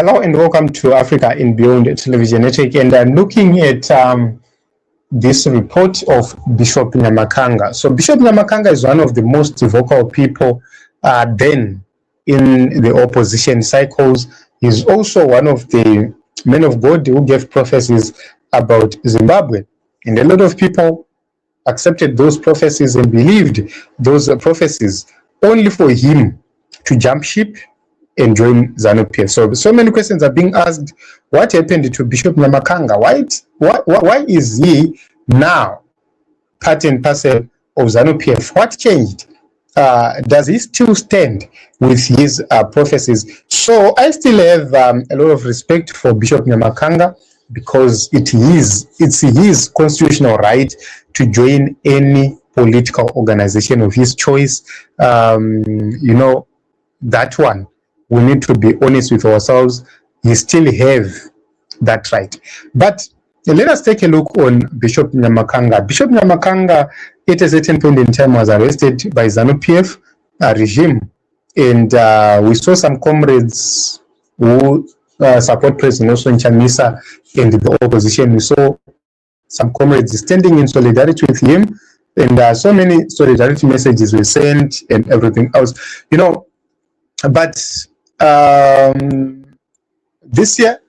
Hello and welcome to Africa in Beyond Television Network, and looking at this report of Bishop Nyamakanga. So Bishop Nyamakanga is one of the most vocal people then in the opposition cycles. He's also one of the men of God who gave prophecies about Zimbabwe, and a lot of people accepted those prophecies and believed those prophecies, only for him to jump ship and join ZANU-PF. So many questions are being asked. What happened to Bishop Nyamakanga? Why is he now part and parcel of ZANU-PF? What changed? Does he still stand with his prophecies? So I still have a lot of respect for Bishop Nyamakanga, because it's his constitutional right to join any political organization of his choice. That one, we need to be honest with ourselves. He still have that right. But let us take a look on Bishop Nyamakanga. Bishop Nyamakanga, at a certain point in time, was arrested by ZANU-PF regime, and we saw some comrades who support President Nelson Chamisa and the opposition. We saw some comrades standing in solidarity with him, and so many solidarity messages were sent and everything else. But this year,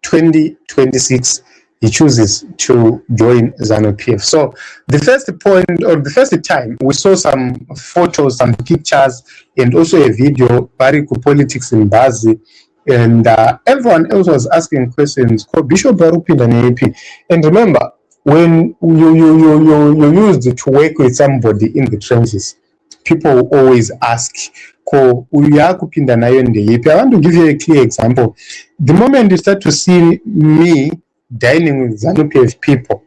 2026, he chooses to join ZANU-PF. So the first point, or the first time, we saw some photos, some pictures, and also a video, Bariku Politics in Bazi, and everyone else was asking questions called Bishop Barupinda Nepi. And remember, when you used to work with somebody in the trenches, people always ask, I want to give you a clear example. The moment you start to see me dining with ZANU-PF people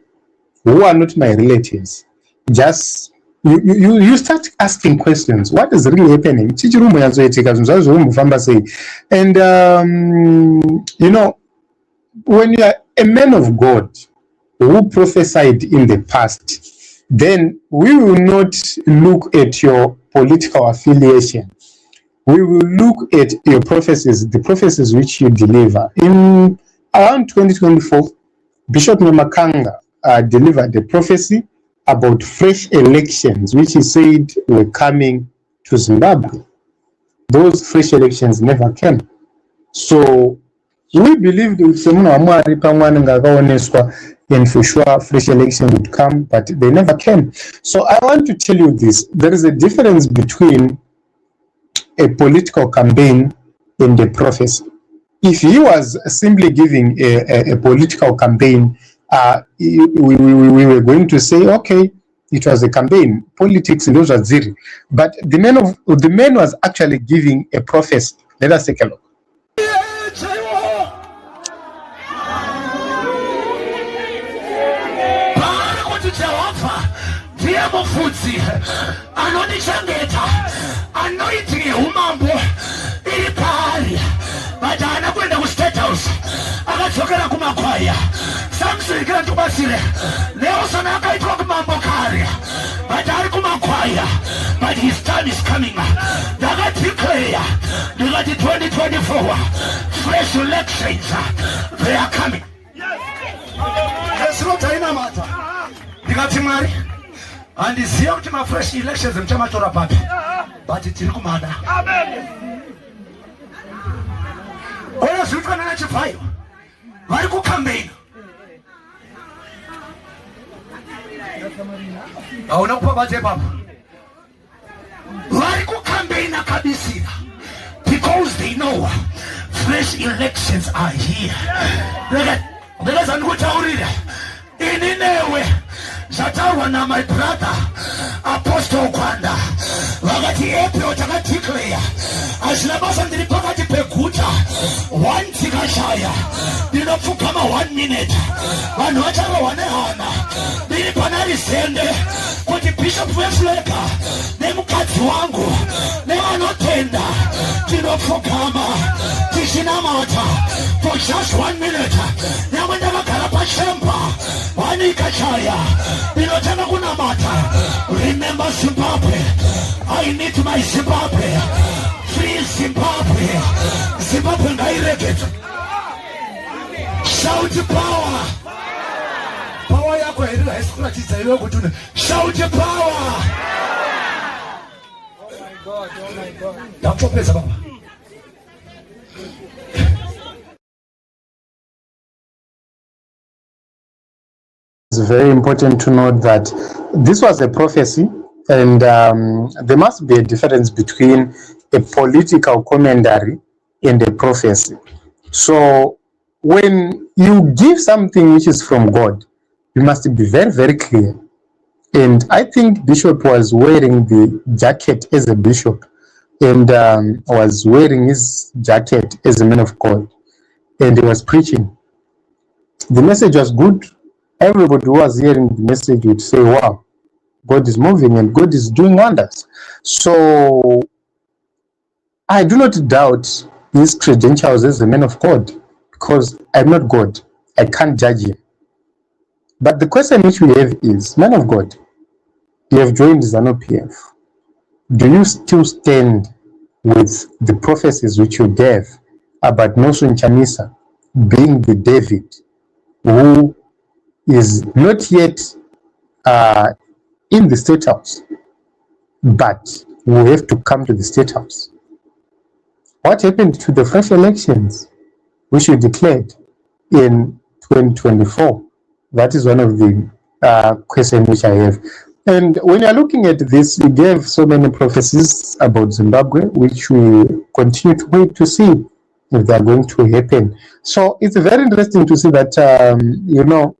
who are not my relatives, just you start asking questions. What is really happening? And when you are a man of God who prophesied in the past, then we will not look at your political affiliation. We will look at your prophecies, the prophecies which you deliver. In around 2024, Bishop Nyamakanga delivered a prophecy about fresh elections, which he said were coming to Zimbabwe. Those fresh elections never came. So we believed and for sure fresh elections would come, but they never came. So I want to tell you this. There is a difference between a political campaign and a prophecy. If he was simply giving a political campaign, we were going to say, okay, it was a campaign, politics, and those are zero. But the man was actually giving a prophecy. Let us take a look. Anointing umambo ili pali baada anakwenda ku State House akachokera kumakwaya samsirikira tubasire leo sana akaitwa kumambo kari baada ali kumakwaya, but his time is coming. Daga declare that 2024 fresh elections, they are coming. Yes, what ina mata dikatimari and is here to my fresh elections in Chamatora Papi. But it's Kumada. Amen. Oya suka na chifayo. Wali ku campaign. Auna kupa baje baba. Wali ku campaign kabisa. Because they know fresh elections are here. Look at Zanukutaurida. Ininewe. Zatawa na my brother Apostle Kwanda wakati April takatiklea asilabasa ndilipakati pekuta wantikashaya ninafu kama 1 minute wanu wachara wanehana nilipanari sende kuti Bishop Wefleka ne mukati wangu ne wanotenda ninafu kama tishinamata for just 1 minute nyamanda makarapa shempa wanikashaya Nilotaka kuna mata. Remember Zimbabwe. I need my Zimbabwe. Free Zimbabwe. Zimbabwe ngairegete. Shout power. Power yako ile haisikuratisa ile kutuna. Shout power. Oh my God, oh my God. Yakupeza baba. It's very important to note that this was a prophecy, and there must be a difference between a political commentary and a prophecy. So when you give something which is from God, you must be very, very clear. And I think Bishop was wearing the jacket as a bishop, and was wearing his jacket as a man of God, and he was preaching. The message was good. Everybody who was hearing the message would say, wow, God is moving and God is doing wonders. So I do not doubt his credentials as a man of God, because I'm not God. I can't judge him. But the question which we have is, man of God, you have joined ZANU-PF. Do you still stand with the prophecies which you gave about Nelson Chamisa being the David who is not yet in the State House, but will have to come to the State House? What happened to the fresh elections which you declared in 2024? That is one of the questions which I have. And when you're looking at this, you gave so many prophecies about Zimbabwe, which we continue to wait to see if they're going to happen. So it's very interesting to see that, you know,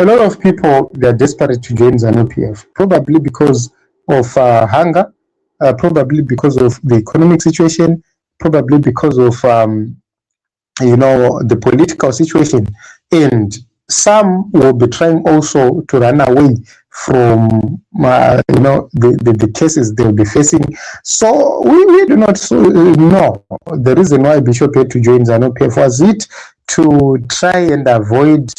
a lot of people, they're desperate to join ZANU-PF, probably because of hunger, probably because of the economic situation, probably because of, you know, the political situation. And some will be trying also to run away from, you know, the cases they'll be facing. So we do not know the reason why Bishop had to join ZANU-PF. Was it to try and avoid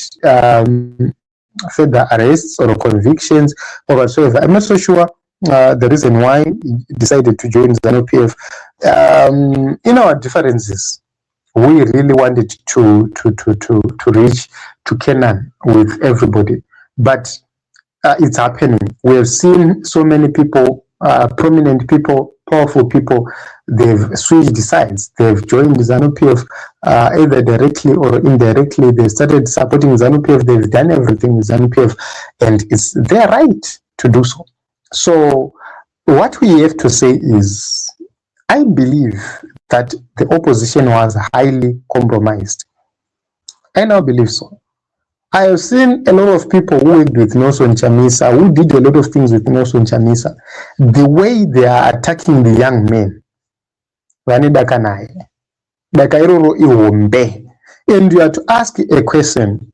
further arrests or convictions or whatsoever? I'm not so sure the reason why he decided to join ZANU-PF. In our differences, we really wanted to reach to Canaan with everybody, but it's happening. We have seen so many people, prominent people, powerful people, they've switched sides. They've joined ZANU-PF either directly or indirectly. They started supporting ZANU-PF. They've done everything with ZANU-PF, and it's their right to do so. So what we have to say is, I believe that the opposition was highly compromised. I now believe so. I have seen a lot of people who worked with Nelson Chamisa, who did a lot of things with Nelson Chamisa. The way they are attacking the young men, and you have to ask a question.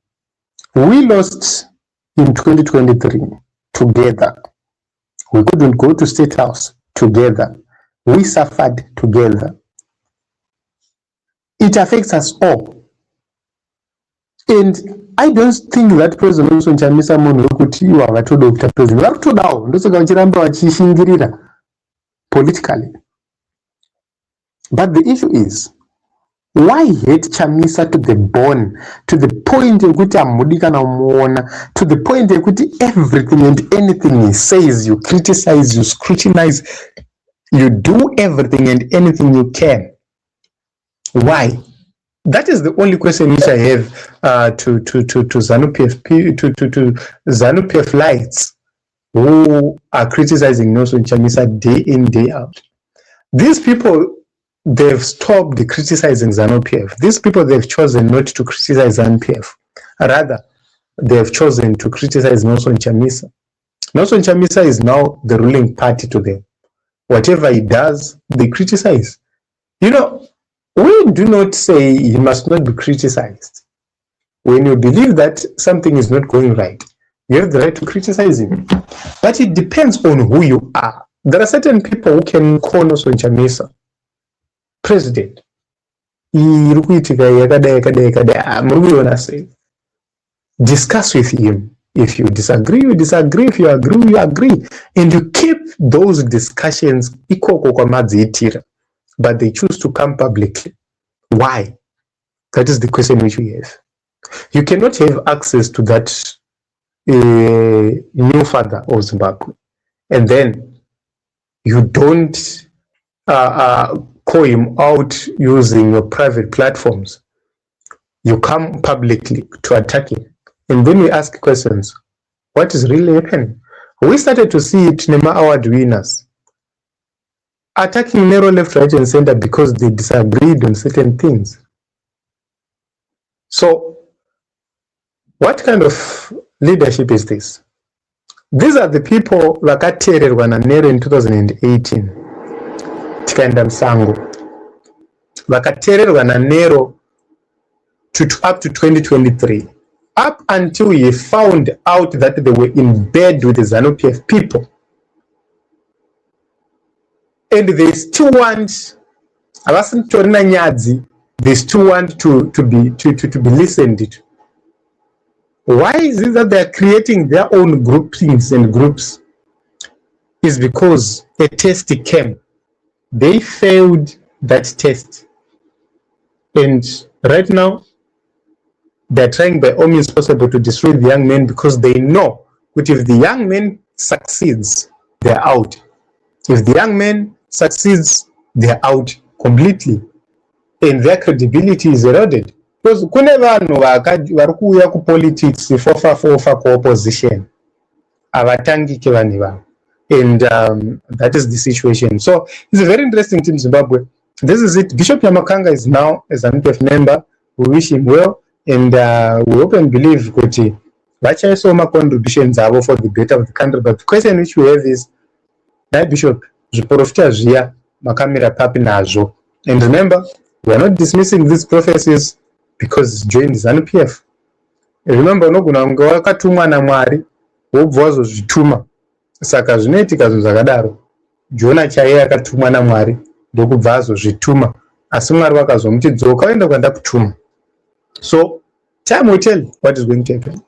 We lost in 2023 together. We couldn't go to State House together. We suffered together. It affects us all. And I don't think that President Nelson Chamisa kuti wavatoda kuita president. Vakutodawo ndosaka vachiramba vachishingirira politically. But the issue is, why hate Chamisa to the bone, to the point yekuti amudi kana umuona, to the point yekuti everything and anything he says, you criticize, you scrutinize, you do everything and anything you can. Why? That is the only question which I have to ZANU-PF lights who are criticizing Nelson Chamisa day in, day out. These people, they've stopped criticizing ZANU-PF. These people, they've chosen not to criticize ZANU-PF. Rather, they've chosen to criticize Nelson Chamisa. Nelson Chamisa is now the ruling party to them. Whatever he does, they criticize. You know, we do not say he must not be criticized. When you believe that something is not going right, you have the right to criticize him. But it depends on who you are. There are certain people who can call Nelson Chamisa president. Discuss with him. If you disagree, you disagree. If you agree, you agree. And you keep those discussions, but they choose to come publicly. Why? That is the question which we have. You cannot have access to that new father of Zimbabwe, and then you don't call him out using your private platforms. You come publicly to attack him. And then we ask questions. What is really happening? We started to see it in the award winners attacking Nero left, right, and center because they disagreed on certain things. So, what kind of leadership is this? These are the people vakateererwa naNero in 2018. Tikaenda Musango. Vakateererwa naNero up to 2023. Up until he found out that they were in bed with the ZANU-PF people. And they still want, they still want to be listened to. Why is it that they are creating their own groupings and groups? Is because a test came. They failed that test. And right now, they're trying by all means possible to destroy the young men because they know that if the young man succeeds, they're out. If the young man succeeds, they're out completely. And their credibility is eroded. Because kune vanhu varikuuya kupolitics fofa opposition avatangike vanhu ivavo. And that is the situation. So it's a very interesting team, Zimbabwe. This is it. Bishop Nyamakanga is now a ZANU-PF member. We wish him well. And we hope and believe that vachaisoma contributions avo for the better of the country. But the question which we have is, that Bishop, zviprofita zviya makamira papi nazvo. And remember, we are not dismissing these prophecies because it's joined ZANU-PF. Remember, unogona kunge wakatumwa naMwari wobva wazozvituma. Saka zvinoitika zvinhu zvakadaro. Jona chaiye akatumwa naMwari ndokubva azozvituma. Asi Mwari wakazomuti dzoka uende kwanda kutuma. So time will tell what is going to happen.